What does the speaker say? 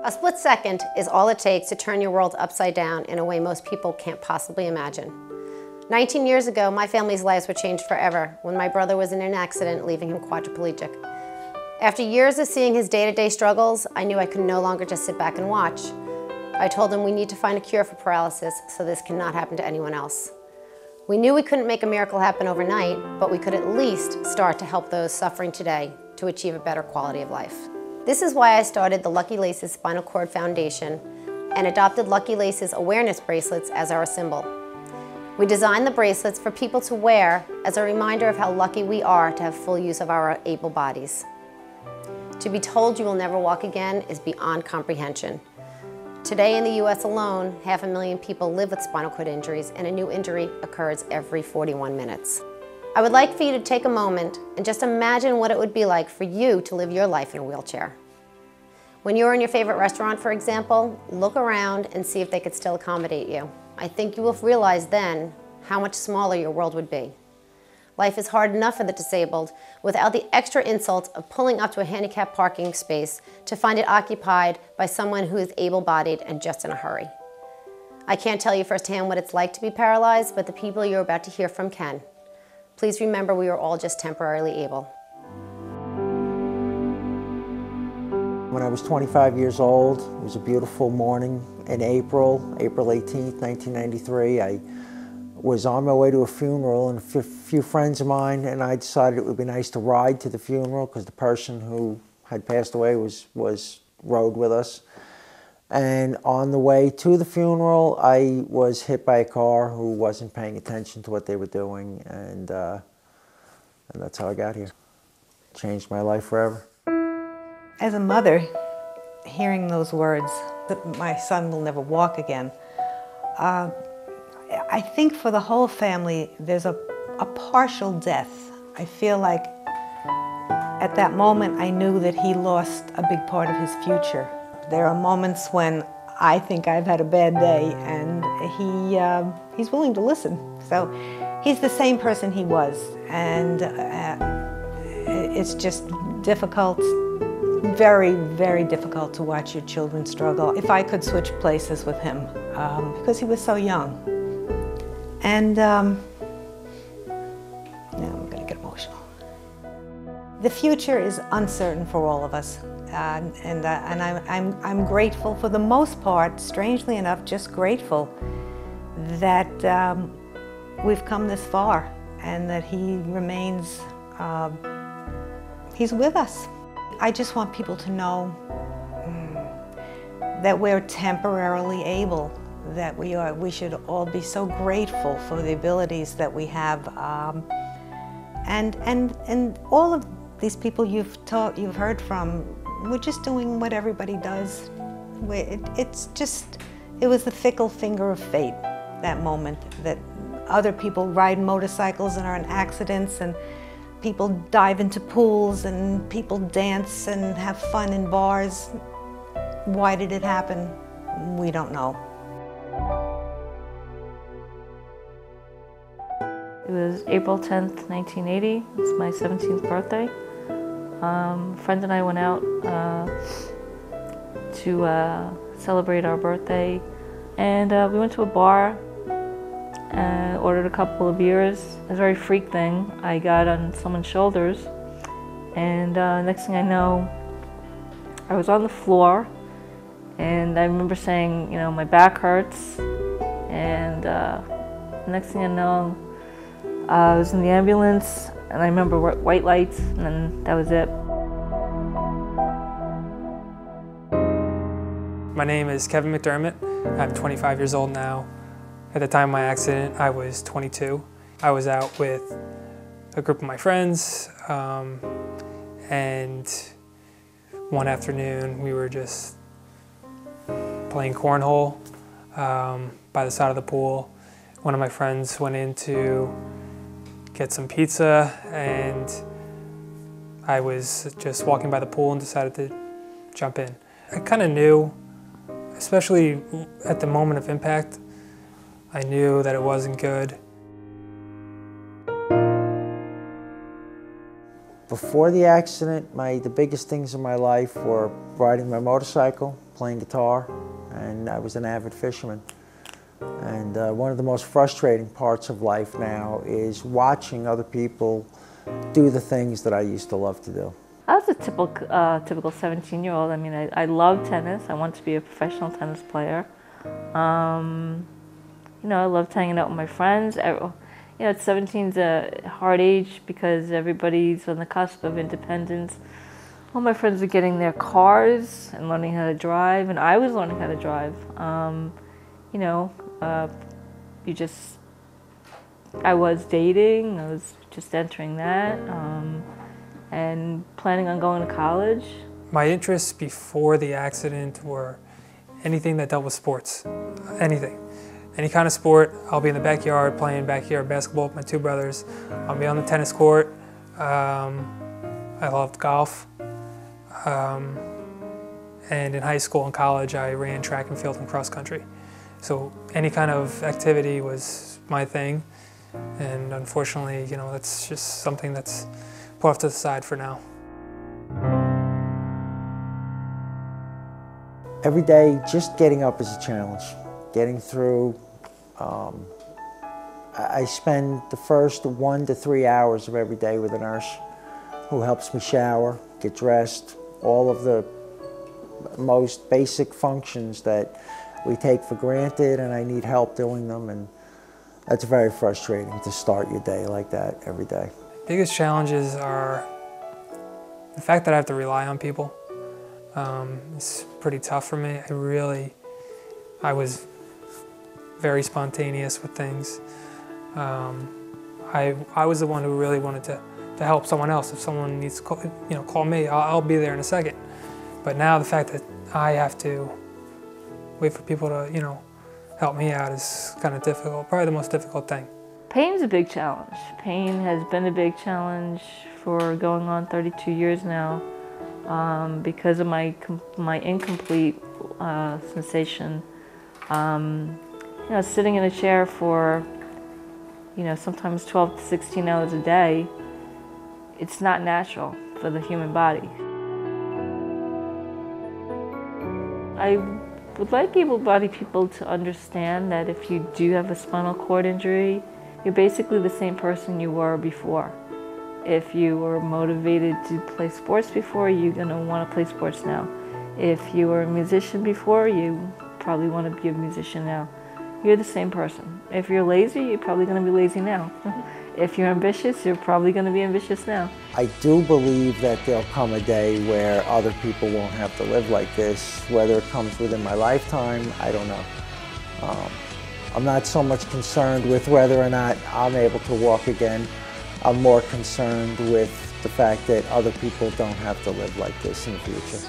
A split second is all it takes to turn your world upside down in a way most people can't possibly imagine. 19 years ago, my family's lives were changed forever when my brother was in an accident, leaving him quadriplegic. After years of seeing his day-to-day struggles, I knew I could no longer just sit back and watch. I told him we need to find a cure for paralysis so this cannot happen to anyone else. We knew we couldn't make a miracle happen overnight, but we could at least start to help those suffering today to achieve a better quality of life. This is why I started the Lucky Laces Spinal Cord Foundation and adopted Lucky Laces awareness bracelets as our symbol. We designed the bracelets for people to wear as a reminder of how lucky we are to have full use of our able bodies. To be told you will never walk again is beyond comprehension. Today in the US alone, 500,000 people live with spinal cord injuries, and a new injury occurs every 41 minutes. I would like for you to take a moment and just imagine what it would be like for you to live your life in a wheelchair. When you're in your favorite restaurant, for example, look around and see if they could still accommodate you. I think you will realize then how much smaller your world would be. Life is hard enough for the disabled without the extra insult of pulling up to a handicapped parking space to find it occupied by someone who is able-bodied and just in a hurry. I can't tell you firsthand what it's like to be paralyzed, but the people you're about to hear from can. Please remember we are all just temporarily able. When I was 25 years old, it was a beautiful morning in April 18th, 1993. I was on my way to a funeral, and a few friends of mine and I decided it would be nice to ride to the funeral because the person who had passed away rode with us. And on the way to the funeral, I was hit by a car who wasn't paying attention to what they were doing, and that's how I got here. Changed my life forever. As a mother, hearing those words, that my son will never walk again, I think for the whole family, there's a partial death. I feel like at that moment, I knew that he lost a big part of his future. There are moments when I think I've had a bad day, and he's willing to listen. So he's the same person he was, and it's just difficult, very, very difficult to watch your children struggle. If I could switch places with him, because he was so young. And now I'm going to get emotional. The future is uncertain for all of us. And I'm grateful for the most part, strangely enough, just grateful that we've come this far and that he remains, he's with us. I just want people to know that we're temporarily able, that we should all be so grateful for the abilities that we have. And all of these people you've heard from, we're just doing what everybody does. It was the fickle finger of fate, that moment, that other people ride motorcycles and are in accidents, and people dive into pools, and people dance and have fun in bars. Why did it happen? We don't know. It was April 10th, 1980. It's my 17th birthday. A friend and I went out to celebrate our birthday, and we went to a bar and ordered a couple of beers. It was a very freak thing. I got on someone's shoulders, and next thing I know, I was on the floor, and I remember saying, you know, my back hurts, and next thing I know, I was in the ambulance, and I remember white lights, and then that was it. My name is Kevin McDermott. I'm 25 years old now. At the time of my accident, I was 22. I was out with a group of my friends, and one afternoon we were just playing cornhole by the side of the pool. One of my friends went in to get some pizza, and I was just walking by the pool and decided to jump in. I kind of knew, especially at the moment of impact, I knew that it wasn't good. Before the accident, the biggest things in my life were riding my motorcycle, playing guitar, and I was an avid fisherman. And one of the most frustrating parts of life now is watching other people do the things that I used to love to do. I was a typical 17-year-old. I mean, I loved tennis. I wanted to be a professional tennis player. You know, I loved hanging out with my friends. You know, 17's a hard age because everybody's on the cusp of independence. All my friends were getting their cars and learning how to drive, and I was learning how to drive. You know, I was dating, I was just entering that, and planning on going to college. My interests before the accident were anything that dealt with sports, anything. Any kind of sport. I'll be in the backyard playing backyard basketball with my two brothers. I'll be on the tennis court. I loved golf. And in high school and college, I ran track and field and cross country. So any kind of activity was my thing. And unfortunately, you know, that's just something that's put off to the side for now. Every day, just getting up is a challenge. Getting through. I spend the first 1 to 3 hours of every day with a nurse who helps me shower, get dressed, all of the most basic functions that we take for granted, and I need help doing them, and that's very frustrating to start your day like that every day. Biggest challenges are the fact that I have to rely on people. It's pretty tough for me. I was very spontaneous with things. I was the one who really wanted to help someone else. If someone needs to call me, I'll be there in a second. But now the fact that I have to wait for people to, help me out is kind of difficult, probably the most difficult thing. Pain's a big challenge. Pain has been a big challenge for going on 32 years now because of my incomplete sensation. Sitting in a chair for, sometimes 12 to 16 hours a day, it's not natural for the human body. I would like able-bodied people to understand that if you do have a spinal cord injury, you're basically the same person you were before. If you were motivated to play sports before, you're going to want to play sports now. If you were a musician before, you probably want to be a musician now. You're the same person. If you're lazy, you're probably going to be lazy now. If you're ambitious, you're probably going to be ambitious now. I do believe that there'll come a day where other people won't have to live like this. Whether it comes within my lifetime, I don't know. I'm not so much concerned with whether or not I'm able to walk again. I'm more concerned with the fact that other people don't have to live like this in the future.